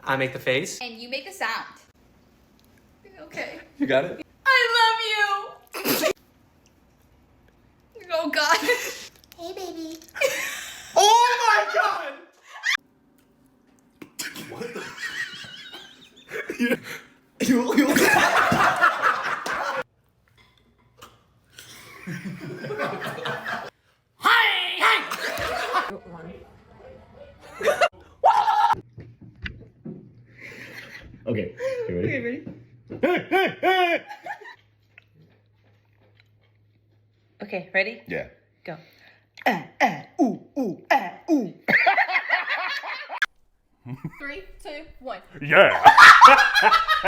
I make the face. And you make a sound. Okay. You got it? I love you! Oh God. Hey, baby. Oh my God! What the? Okay, you ready? Okay, ready? Hey, hey, hey! Okay, ready? Yeah. Go. Ooh. 3, 2, 1. Yeah.